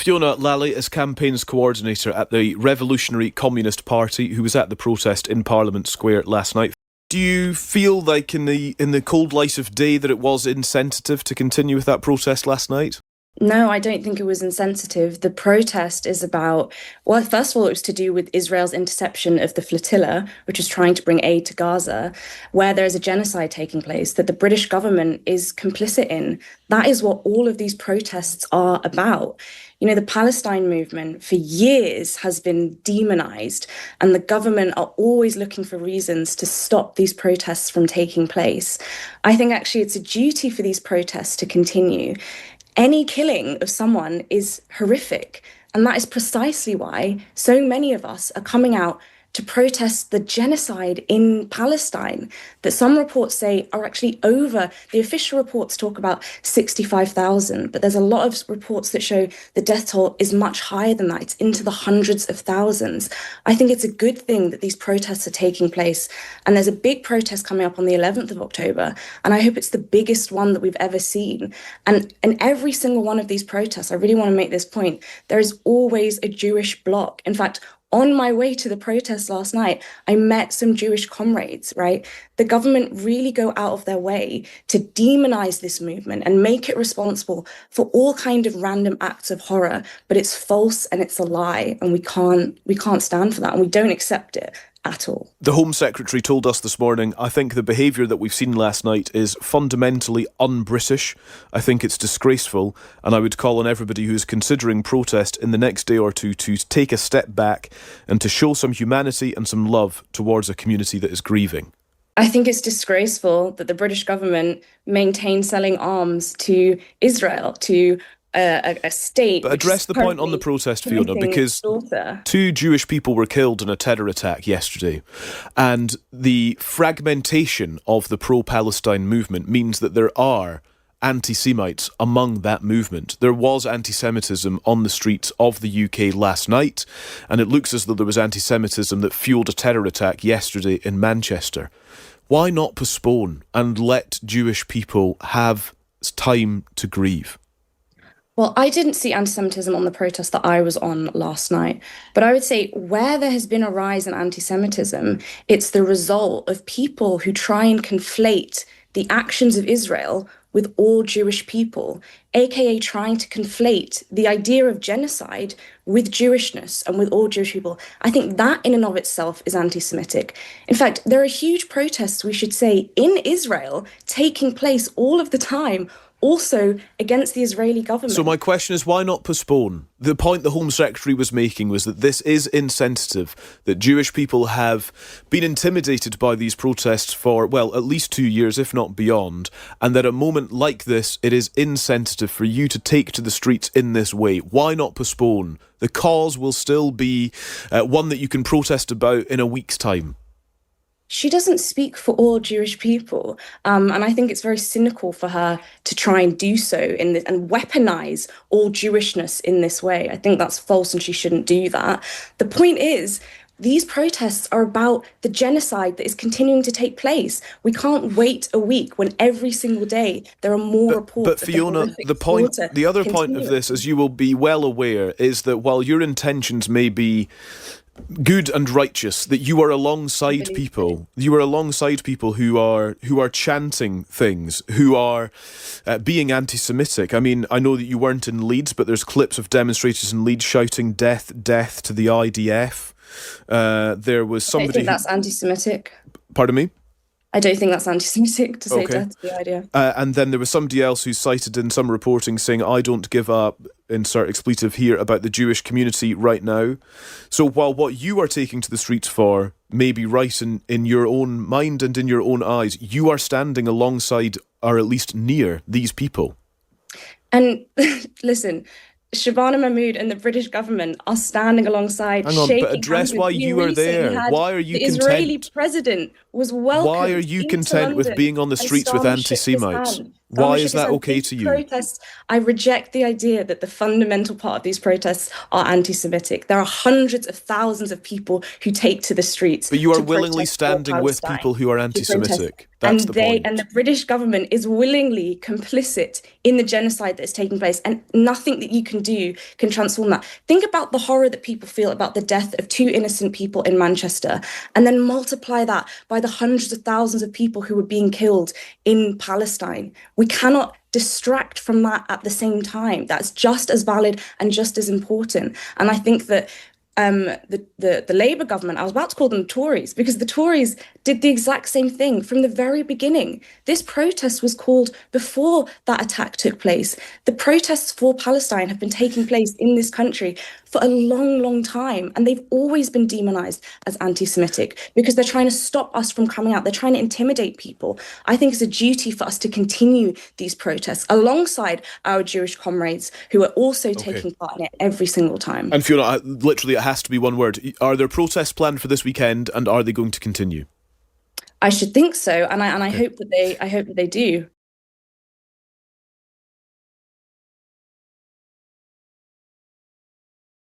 Fiona Lali is campaigns coordinator at the Revolutionary Communist Party, who was at the protest in Parliament Square last night. Do you feel like in the cold light of day that it was insensitive to continue with that protest last night? No, I don't think it was insensitive. The protest is about, well, first of all, it was to do with Israel's interception of the flotilla, which is trying to bring aid to Gaza, where there is a genocide taking place that the British government is complicit in. That is what all of these protests are about. You know, the Palestine movement for years has been demonized, and the government are always looking for reasons to stop these protests from taking place. I think actually it's a duty for these protests to continue. Any killing of someone is horrific. And that is precisely why so many of us are coming out to protest the genocide in Palestine that some reports say are actually over. The official reports talk about 65,000, but there's a lot of reports that show the death toll is much higher than that. It's into the hundreds of thousands. I think it's a good thing that these protests are taking place. And there's a big protest coming up on the 11th of October. And I hope it's the biggest one that we've ever seen. And in every single one of these protests, I really want to make this point, there is always a Jewish bloc. In fact, on my way to the protest last night, I met some Jewish comrades, right? The government really go out of their way to demonize this movement and make it responsible for all kind of random acts of horror, but it's false and it's a lie, and we can't stand for that, and we don't accept it at all. The Home Secretary told us this morning, I think the behaviour that we've seen last night is fundamentally un-British. I think it's disgraceful, and I would call on everybody who is considering protest in the next day or two to take a step back and to show some humanity and some love towards a community that is grieving. I think it's disgraceful that the British government maintains selling arms to Israel, to a state. But address the point on the protest, Fiona, because 2 Jewish people were killed in a terror attack yesterday, and the fragmentation of the pro-Palestine movement means that there are anti-Semites among that movement. There was anti-Semitism on the streets of the UK last night, and it looks as though there was anti-Semitism that fueled a terror attack yesterday in Manchester. Why not postpone and let Jewish people have time to grieve? Well, I didn't see anti-Semitism on the protest that I was on last night. But I would say where there has been a rise in anti-Semitism, it's the result of people who try and conflate the actions of Israel with all Jewish people, aka trying to conflate the idea of genocide with Jewishness and with all Jewish people. I think that in and of itself is anti-Semitic. In fact, there are huge protests, we should say, in Israel taking place all of the time, also against the Israeli government. So my question is, why not postpone? The point the Home Secretary was making was that this is insensitive, that Jewish people have been intimidated by these protests for, well, at least 2 years, if not beyond, and that at a moment like this, it is insensitive for you to take to the streets in this way. Why not postpone? The cause will still be one that you can protest about in a week's time. She doesn't speak for all Jewish people. And I think it's very cynical for her to try and do so in this and weaponize all Jewishness in this way. I think that's false and she shouldn't do that. The point is, these protests are about the genocide that is continuing to take place. We can't wait a week when every single day there are more reports. But Fiona, the other point of this, as you will be well aware, is that while your intentions may be good and righteous, that you are alongside people. You are alongside people who are chanting things, who are being anti-Semitic. I mean, I know that you weren't in Leeds, but there's clips of demonstrators in Leeds shouting "Death, death" to the IDF. There was somebody. I think that's anti-Semitic. Pardon me? I don't think that's anti-Semitic to say death to the idea. And then there was somebody else who cited in some reporting saying, I don't give up, insert expletive here, about the Jewish community right now. So while what you are taking to the streets for may be right in your own mind and in your own eyes, you are standing alongside, or at least near, these people. And listen, Shabana Mahmood and the British government are standing alongside. Hang on, but address why you are there. Why are you content? The Israeli president was Why are welcomed you into content with London, being on the and streets with Starmer shook his anti-Semites? hand. Why Starmer is shook his that hand. okay These to you? protests, I reject the idea that the fundamental part of these protests are anti-Semitic. There are hundreds of thousands of people who take to the streets But you are to willingly protest for standing with Palestine, people who are to protest. anti-Semitic. That's And the the point. British government is willingly complicit in the genocide that is taking place, and nothing that you can do can transform that. Think about the horror that people feel about the death of two innocent people in Manchester, and then multiply that by the hundreds of thousands of people who were being killed in Palestine. We cannot distract from that at the same time. That's just as valid and just as important. And I think that the Labour government, I was about to call them Tories, because the Tories did the exact same thing from the very beginning. This protest was called before that attack took place. The protests for Palestine have been taking place in this country for a long, long time, and they've always been demonized as anti-Semitic because they're trying to stop us from coming out. They're trying to intimidate people. I think it's a duty for us to continue these protests alongside our Jewish comrades who are also taking part in it every single time. And Fiona, literally, it has to be one word. Are there protests planned for this weekend, and are they going to continue? I should think so, and I hope that they do.